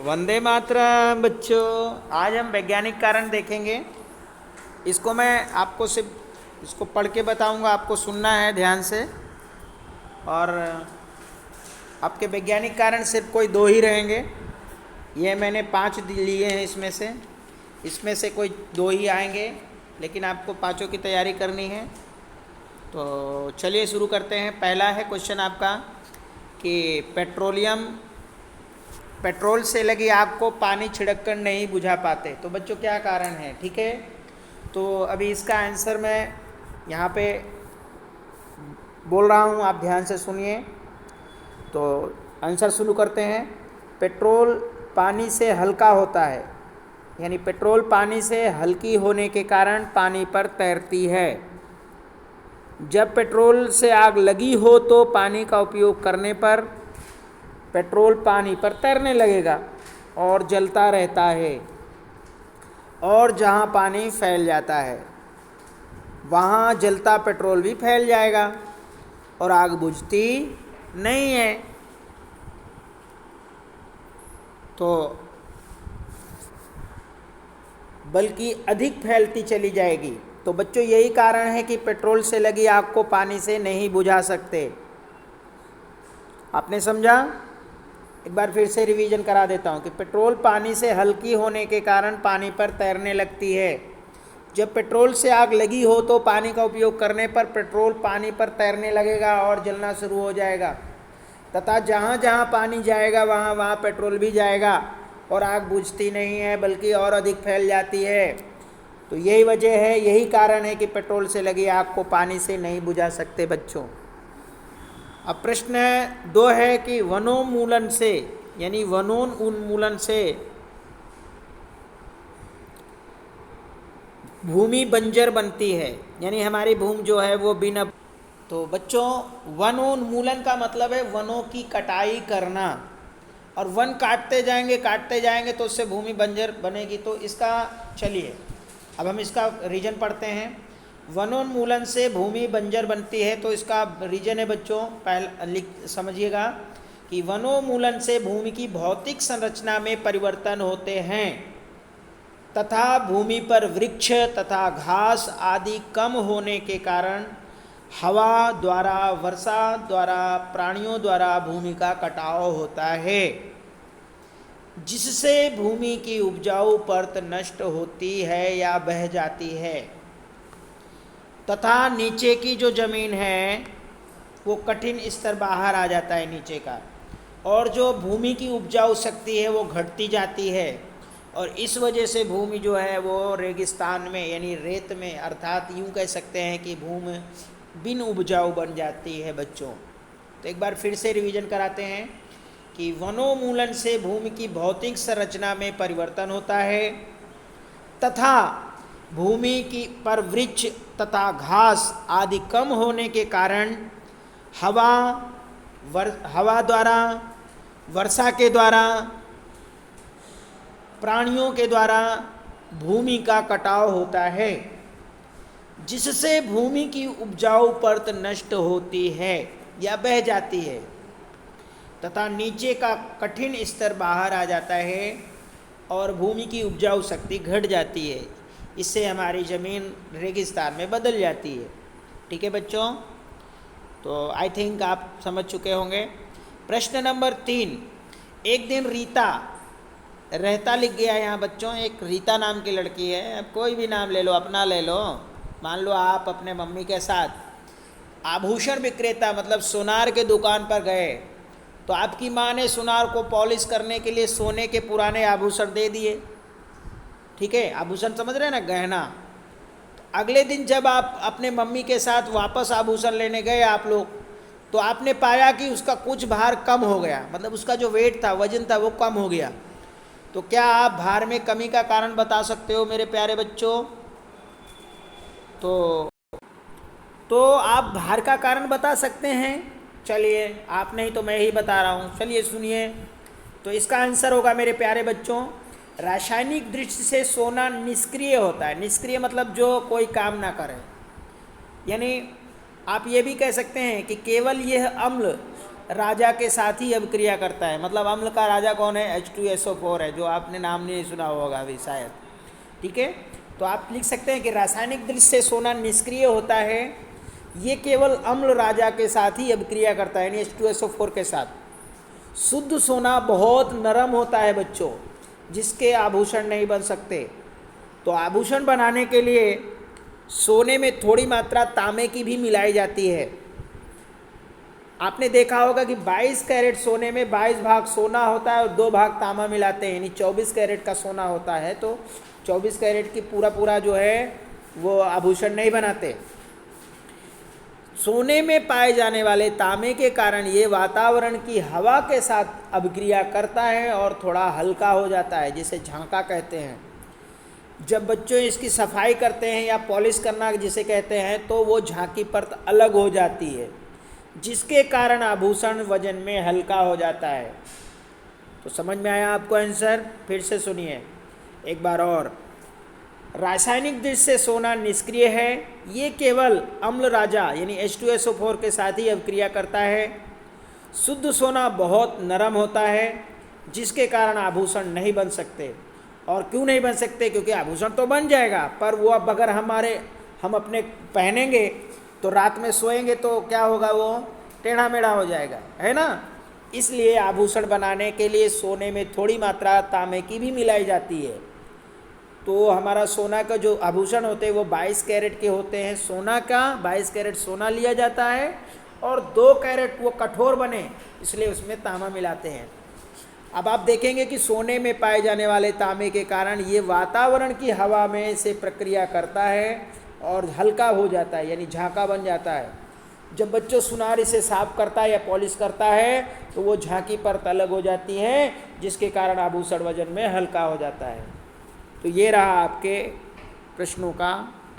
वंदे मातरम बच्चों। आज हम वैज्ञानिक कारण देखेंगे। इसको मैं आपको सिर्फ इसको पढ़ के बताऊंगा, आपको सुनना है ध्यान से। और आपके वैज्ञानिक कारण सिर्फ कोई दो ही रहेंगे। ये मैंने 5 लिए हैं, इसमें से कोई दो ही आएंगे, लेकिन आपको पांचों की तैयारी करनी है। तो चलिए शुरू करते हैं। पहला है क्वेश्चन आपका कि पेट्रोल से लगी आग को पानी छिड़क कर नहीं बुझा पाते, तो बच्चों क्या कारण है? ठीक है, तो अभी इसका आंसर मैं यहाँ पे बोल रहा हूँ, आप ध्यान से सुनिए। तो आंसर शुरू करते हैं। पेट्रोल पानी से हल्का होता है, यानी पेट्रोल पानी से हल्की होने के कारण पानी पर तैरती है। जब पेट्रोल से आग लगी हो तो पानी का उपयोग करने पर पेट्रोल पानी पर तैरने लगेगा और जलता रहता है, और जहाँ पानी फैल जाता है वहाँ जलता पेट्रोल भी फैल जाएगा और आग बुझती नहीं है। तो बल्कि अधिक फैलती चली जाएगी। तो बच्चों यही कारण है कि पेट्रोल से लगी आग को पानी से नहीं बुझा सकते। आपने समझा? एक बार फिर से रिवीजन करा देता हूँ कि पेट्रोल पानी से हल्की होने के कारण पानी पर तैरने लगती है। जब पेट्रोल से आग लगी हो तो पानी का उपयोग करने पर पेट्रोल पानी पर तैरने लगेगा और जलना शुरू हो जाएगा, तथा जहाँ जहाँ पानी जाएगा वहाँ वहाँ पेट्रोल भी जाएगा और आग बुझती नहीं है बल्कि और अधिक फैल जाती है। तो यही वजह है, यही कारण है कि पेट्रोल से लगी आग को पानी से नहीं बुझा सकते बच्चों। अब प्रश्न 2 है कि वनोन्मूलन से, यानी वनोन्मूलन से भूमि बंजर बनती है, यानी हमारी भूमि जो है वो बिना। तो बच्चों वनोन्मूलन का मतलब है वनों की कटाई करना, और वन काटते जाएंगे तो उससे भूमि बंजर बनेगी। तो इसका चलिए अब हम इसका रीजन पढ़ते हैं। वनोन्मूलन से भूमि बंजर बनती है, तो इसका रीजन है बच्चों, पहले समझिएगा कि वनोन्मूलन से भूमि की भौतिक संरचना में परिवर्तन होते हैं तथा भूमि पर वृक्ष तथा घास आदि कम होने के कारण हवा द्वारा, वर्षा द्वारा, प्राणियों द्वारा भूमि का कटाव होता है, जिससे भूमि की उपजाऊ परत नष्ट होती है या बह जाती है, तथा नीचे की जो जमीन है वो कठिन स्तर बाहर आ जाता है नीचे का, और जो भूमि की उपजाऊ शक्ति है वो घटती जाती है, और इस वजह से भूमि जो है वो रेगिस्तान में, यानी रेत में, अर्थात यूँ कह सकते हैं कि भूमि बिन उपजाऊ बन जाती है बच्चों। तो एक बार फिर से रिवीजन कराते हैं कि वनोन्मूलन से भूमि की भौतिक संरचना में परिवर्तन होता है तथा भूमि की पर वृक्ष तथा घास आदि कम होने के कारण हवा द्वारा, वर्षा के द्वारा, प्राणियों के द्वारा भूमि का कटाव होता है, जिससे भूमि की उपजाऊ परत नष्ट होती है या बह जाती है, तथा नीचे का कठिन स्तर बाहर आ जाता है और भूमि की उपजाऊ शक्ति घट जाती है। इससे हमारी ज़मीन रेगिस्तान में बदल जाती है। ठीक है बच्चों, तो आई थिंक आप समझ चुके होंगे। प्रश्न नंबर 3। एक दिन रीता, रहता लिख गया यहाँ बच्चों, एक रीता नाम की लड़की है, अब कोई भी नाम ले लो, अपना ले लो। मान लो आप अपने मम्मी के साथ आभूषण विक्रेता मतलब सोनार के दुकान पर गए, तो आपकी माँ ने सोनार को पॉलिश करने के लिए सोने के पुराने आभूषण दे दिए। ठीक है, आभूषण समझ रहे हैं ना, गहना। तो अगले दिन जब आप अपने मम्मी के साथ वापस आभूषण लेने गए आप लोग, तो आपने पाया कि उसका कुछ भार कम हो गया, मतलब उसका जो वेट था, वजन था, वो कम हो गया। तो क्या आप भार में कमी का कारण बता सकते हो मेरे प्यारे बच्चों? तो आप भार का कारण बता सकते हैं। चलिए, आप नहीं तो मैं ही बता रहा हूँ, चलिए सुनिए। तो इसका आंसर होगा मेरे प्यारे बच्चों, रासायनिक दृष्टि से सोना निष्क्रिय होता है। निष्क्रिय मतलब जो कोई काम ना करे, यानी आप ये भी कह सकते हैं कि केवल यह अम्ल राजा के साथ ही अभिक्रिया करता है। मतलब अम्ल का राजा कौन है? H2SO4 है, जो आपने नाम नहीं सुना होगा अभी शायद। ठीक है, तो आप लिख सकते हैं कि रासायनिक दृष्टि से सोना निष्क्रिय होता है, ये केवल अम्ल राजा के साथ ही अभिक्रिया करता है, यानी H2SO4 के साथ। शुद्ध सोना बहुत नरम होता है बच्चों, जिसके आभूषण नहीं बन सकते। तो आभूषण बनाने के लिए सोने में थोड़ी मात्रा तांबे की भी मिलाई जाती है। आपने देखा होगा कि 22 कैरेट सोने में 22 भाग सोना होता है और 2 भाग तांबा मिलाते हैं, यानी 24 कैरेट का सोना होता है। तो 24 कैरेट की पूरा जो है वो आभूषण नहीं बनाते। सोने में पाए जाने वाले तांबे के कारण ये वातावरण की हवा के साथ अभिक्रिया करता है और थोड़ा हल्का हो जाता है, जिसे झांका कहते हैं। जब बच्चों इसकी सफाई करते हैं या पॉलिश करना जिसे कहते हैं, तो वो झांकी परत अलग हो जाती है, जिसके कारण आभूषण वजन में हल्का हो जाता है। तो समझ में आया आपको आंसर? फिर से सुनिए एक बार और। रासायनिक दृष्टि से सोना निष्क्रिय है, ये केवल अम्ल राजा यानी H2SO4 के साथ ही अभिक्रिया करता है। शुद्ध सोना बहुत नरम होता है, जिसके कारण आभूषण नहीं बन सकते। और क्यों नहीं बन सकते? क्योंकि आभूषण तो बन जाएगा, पर वो अब अगर हम अपने पहनेंगे तो रात में सोएंगे तो क्या होगा? वो टेढ़ा मेढ़ा हो जाएगा, है ना। इसलिए आभूषण बनाने के लिए सोने में थोड़ी मात्रा तांबे की भी मिलाई जाती है। तो हमारा सोना का जो आभूषण होते हैं वो 22 कैरेट के होते हैं। सोना का 22 कैरेट सोना लिया जाता है और 2 कैरेट वो कठोर बने, इसलिए उसमें तांबा मिलाते हैं। अब आप देखेंगे कि सोने में पाए जाने वाले तांबे के कारण ये वातावरण की हवा में से प्रक्रिया करता है और हल्का हो जाता है, यानी झांका बन जाता है। जब बच्चों सुनार इसे साफ करता है या पॉलिश करता है तो वो झांकी परत अलग हो जाती है, जिसके कारण आभूषण वजन में हल्का हो जाता है। तो ये रहा आपके प्रश्नों का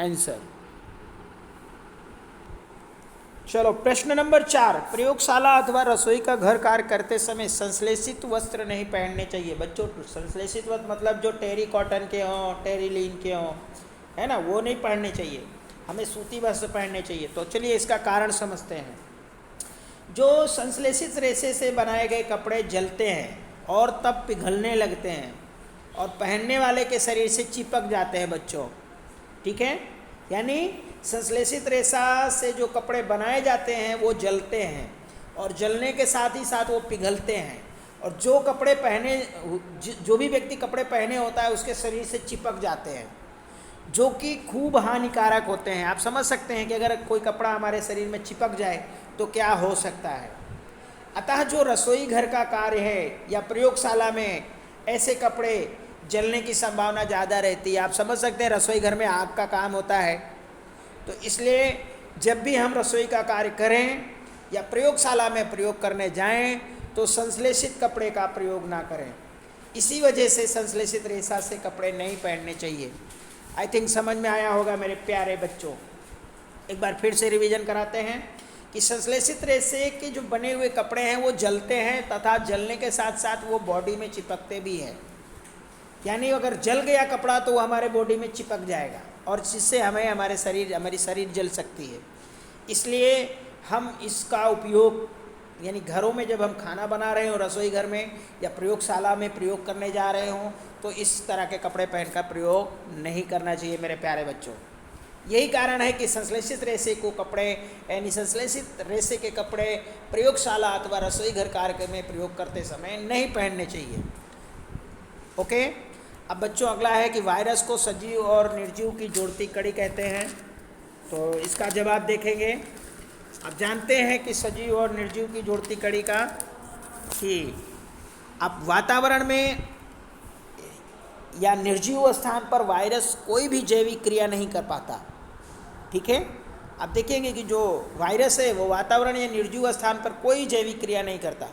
आंसर। चलो प्रश्न नंबर 4, प्रयोगशाला अथवा रसोई का घर कार्य करते समय संश्लेषित वस्त्र नहीं पहनने चाहिए। बच्चों संश्लेषित वस्त्र मतलब जो टेरी कॉटन के हों, टेरी लीन के हों, है ना, वो नहीं पहनने चाहिए, हमें सूती वस्त्र पहनने चाहिए। तो चलिए इसका कारण समझते हैं। जो संश्लेषित रेशे से बनाए गए कपड़े जलते हैं और तब पिघलने लगते हैं और पहनने वाले के शरीर से चिपक जाते हैं बच्चों। ठीक है, यानी संश्लेषित रेशा से जो कपड़े बनाए जाते हैं वो जलते हैं और जलने के साथ ही साथ वो पिघलते हैं, और जो भी व्यक्ति कपड़े पहने होता है उसके शरीर से चिपक जाते हैं, जो कि खूब हानिकारक होते हैं। आप समझ सकते हैं कि अगर कोई कपड़ा हमारे शरीर में चिपक जाए तो क्या हो सकता है। अतः जो रसोई घर का कार्य है या प्रयोगशाला में ऐसे कपड़े जलने की संभावना ज़्यादा रहती है। आप समझ सकते हैं रसोई घर में आग का काम होता है, तो इसलिए जब भी हम रसोई का कार्य करें या प्रयोगशाला में प्रयोग करने जाएं तो संश्लेषित कपड़े का प्रयोग ना करें। इसी वजह से संश्लेषित रेशा से कपड़े नहीं पहनने चाहिए। आई थिंक समझ में आया होगा मेरे प्यारे बच्चों। एक बार फिर से रिवीजन कराते हैं कि संश्लेषित रेशे के जो बने हुए कपड़े हैं वो जलते हैं तथा जलने के साथ साथ वो बॉडी में चिपकते भी हैं। यानी अगर जल गया कपड़ा तो वो हमारे बॉडी में चिपक जाएगा और जिससे हमारी शरीर जल सकती है। इसलिए हम इसका उपयोग यानी घरों में जब हम खाना बना रहे हों रसोई घर में या प्रयोगशाला में प्रयोग करने जा रहे हों तो इस तरह के कपड़े पहनकर प्रयोग नहीं करना चाहिए मेरे प्यारे बच्चों। यही कारण है कि संश्लेषित रेशे को कपड़े यानी संश्लेषित रेशे के कपड़े प्रयोगशाला अथवा रसोई घर कार्य में प्रयोग करते समय नहीं पहनने चाहिए। ओके, अब बच्चों अगला है कि वायरस को सजीव और निर्जीव की जोड़ती कड़ी कहते हैं। तो इसका जवाब देखेंगे। आप जानते हैं कि सजीव और निर्जीव की जोड़ती कड़ी का कि अब वातावरण में या निर्जीव स्थान पर वायरस कोई भी जैविक क्रिया नहीं कर पाता। ठीक है, आप देखेंगे कि जो वायरस है वो वातावरण या निर्जीव स्थान पर कोई जैविक क्रिया नहीं करता,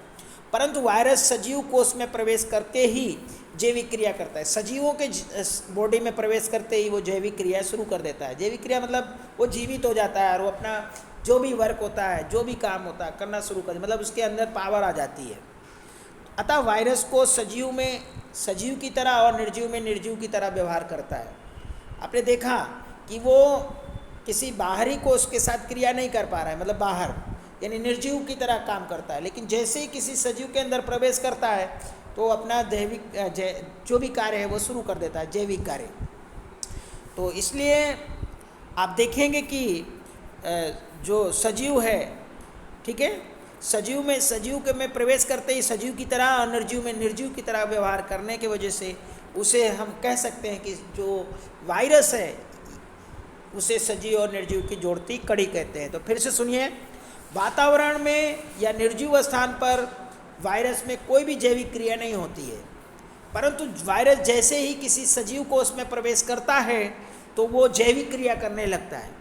परंतु वायरस सजीव कोष में प्रवेश करते ही जैविक क्रिया करता है। सजीवों के बॉडी में प्रवेश करते ही वो जैविक क्रिया शुरू कर देता है। जैविक क्रिया मतलब वो जीवित हो जाता है और वो अपना जो भी वर्क होता है, जो भी काम होता है करना शुरू कर, मतलब उसके अंदर पावर आ जाती है। अतः वायरस को सजीव में सजीव की तरह और निर्जीव में निर्जीव की तरह व्यवहार करता है। आपने देखा कि वो किसी बाहरी कोष के साथ क्रिया नहीं कर पा रहा है, मतलब बाहर यानी निर्जीव की तरह काम करता है। लेकिन जैसे ही किसी सजीव के अंदर प्रवेश करता है तो अपना जो भी कार्य है वो शुरू कर देता है, जैविक कार्य। तो इसलिए आप देखेंगे कि जो सजीव है, ठीक है, सजीव के में प्रवेश करते ही सजीव की तरह और निर्जीव में निर्जीव की तरह व्यवहार करने की वजह से उसे हम कह सकते हैं कि जो वायरस है उसे सजीव और निर्जीव की जोड़ती कड़ी कहते हैं। तो फिर से सुनिए, वातावरण में या निर्जीव स्थान पर वायरस में कोई भी जैविक क्रिया नहीं होती है, परंतु वायरस जैसे ही किसी सजीव को उसमें प्रवेश करता है तो वो जैविक क्रिया करने लगता है।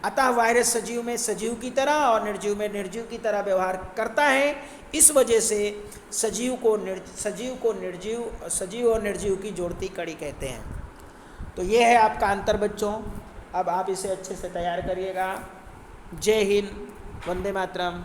अतः वायरस सजीव में सजीव की तरह और निर्जीव में निर्जीव की तरह व्यवहार करता है। इस वजह से सजीव और निर्जीव की जोड़ती कड़ी कहते हैं। तो ये है आपका अंतर बच्चों। अब आप इसे अच्छे से तैयार करिएगा। जय हिंद, वंदे मातरम।